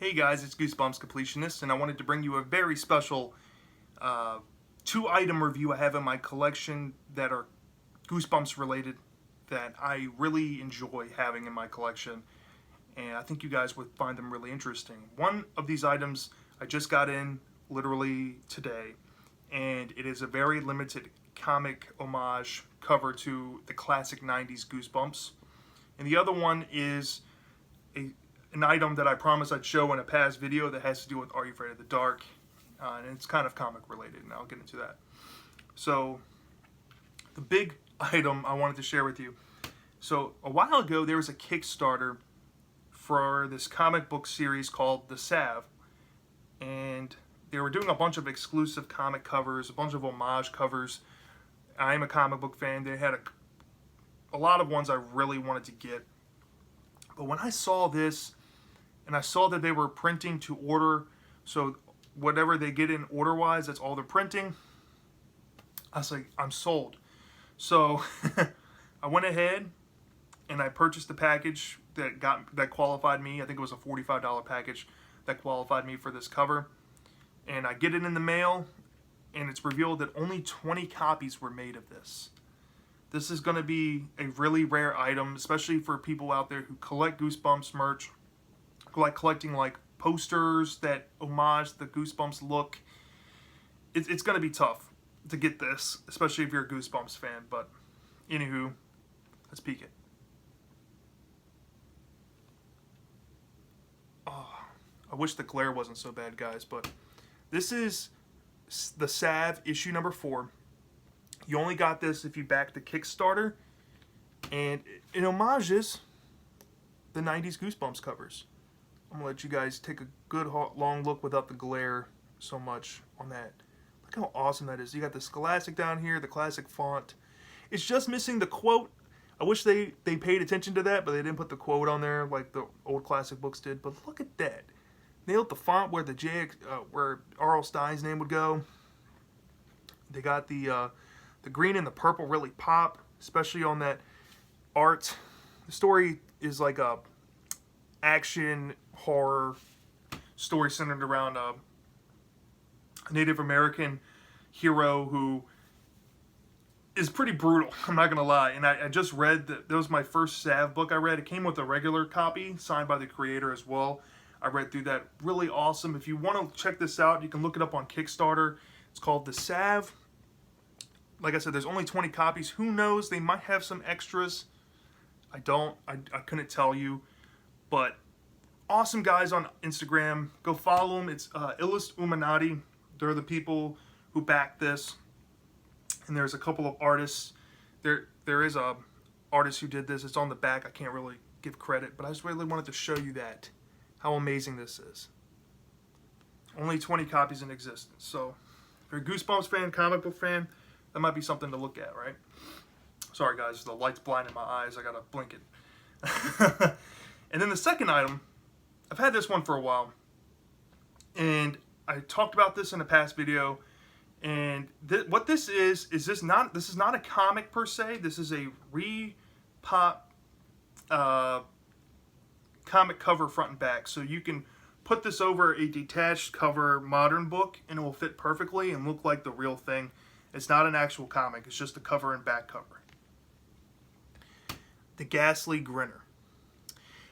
Hey guys, it's Goosebumps Completionist, and I wanted to bring you a very special two-item review I have in my collection that are Goosebumps related that I really enjoy having in my collection, and I think you guys would find them really interesting. One of these items I just got in literally today, and it is a very limited comic homage cover to the classic 90s Goosebumps. And the other one is an item that I promised I'd show in a past video that has to do with Are You Afraid of the Dark? And it's kind of comic related, and I'll get into that. So, the big item I wanted to share with you. So, a while ago, there was a Kickstarter for this comic book series called The Salve. And they were doing a bunch of exclusive comic covers, a bunch of homage covers. I am a comic book fan. They had a lot of ones I really wanted to get. But when I saw this, and I saw that they were printing to order, so whatever they get in order-wise, that's all they're printing, I was like, I'm sold. So I went ahead and I purchased the package that qualified me. I think it was a $45 package that qualified me for this cover. And I get it in the mail, and it's revealed that only 20 copies were made of this. This is going to be a really rare item, especially for people out there who collect Goosebumps merch, who like collecting like posters that homage the Goosebumps look. It's going to be tough to get this, especially if you're a Goosebumps fan. But anywho, let's peek it. Oh, I wish the glare wasn't so bad, guys, but this is the Salve issue number 4. You only got this if you back the Kickstarter, and it homages the 90s Goosebumps covers. I'm going to let you guys take a good long look without the glare so much on that. Look how awesome that is. You got the Scholastic down here, the classic font. It's just missing the quote. I wish they paid attention to that, but they didn't put the quote on there like the old classic books did. But look at that. Nailed the font where where R.L. Stein's name would go. They got the green and the purple really pop, especially on that art. The story is like a action horror story centered around a Native American hero who is pretty brutal, I'm not gonna lie. And I just read that was my first Salve book I read. It came with a regular copy signed by the creator as well. I read through that. Really awesome. If you want to check this out, you can look it up on Kickstarter. It's called The Salve. Like I said, there's only 20 copies. Who knows? They might have some extras. I couldn't tell you. But awesome guys on Instagram. Go follow them. It's Illust Uminati. They're the people who back this. And there's a couple of artists. There is a artist who did this. It's on the back. I can't really give credit. But I just really wanted to show you that. How amazing this is. Only 20 copies in existence. So if you're a Goosebumps fan, comic book fan, that might be something to look at, right? Sorry, guys. The light's blinding my eyes. I got to blink it. And then the second item, I've had this one for a while. And I talked about this in a past video. And what this is this is not a comic per se. This is a re-pop comic cover front and back. So you can put this over a detached cover modern book and it will fit perfectly and look like the real thing. It's not an actual comic. It's just a cover and back cover. The Ghastly Grinner.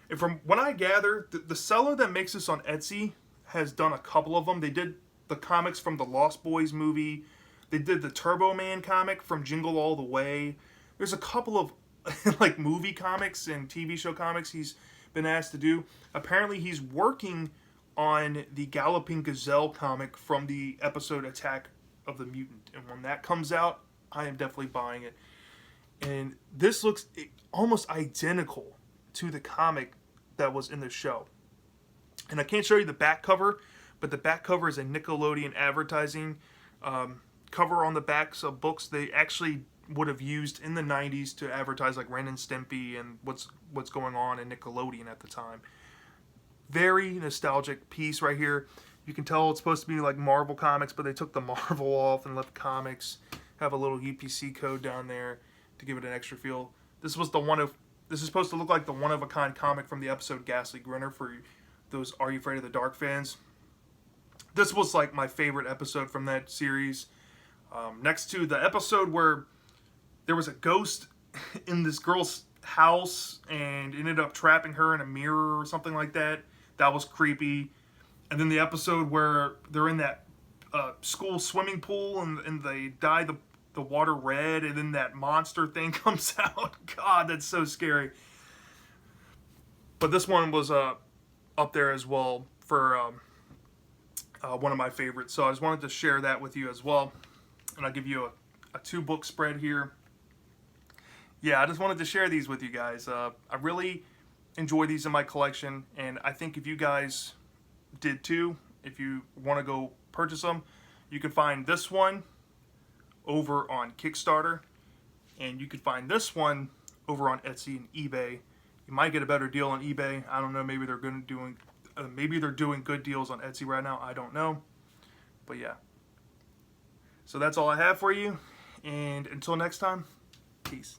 And from what I gather, the seller that makes this on Etsy has done a couple of them. They did the comics from the Lost Boys movie. They did the Turbo Man comic from Jingle All the Way. There's a couple of like movie comics and TV show comics he's been asked to do. Apparently he's working on the Galloping Gazelle comic from the episode Attack of the Mutant. And when that comes out, I am definitely buying it. And this looks almost identical to the comic that was in the show. And I can't show you the back cover, but the back cover is a Nickelodeon advertising cover on the backs of books they actually would have used in the 90s to advertise like Ren and Stimpy and what's going on in Nickelodeon at the time. Very nostalgic piece right here. You can tell it's supposed to be like Marvel Comics, but they took the Marvel off and left comics. Have a little UPC code down there to give it an extra feel. This is supposed to look like the one-of-a-kind comic from the episode Ghastly Grinner for those Are You Afraid of the Dark fans. This was like my favorite episode from that series. Next to the episode where there was a ghost in this girl's house and ended up trapping her in a mirror or something like that. That was creepy. And then the episode where they're in that school swimming pool and they dye the water red and then that monster thing comes out. God, that's so scary. But this one was up there as well for one of my favorites. So I just wanted to share that with you as well. And I'll give you a 2-book spread here. Yeah, I just wanted to share these with you guys. I really enjoy these in my collection, and I think if you guys did too, if you want to go purchase them, you can find this one over on Kickstarter, and you can find this one over on Etsy and eBay. You might get a better deal on eBay. I don't know. Maybe they're doing good deals on Etsy right now. I don't know, but yeah. So that's all I have for you, and until next time, peace.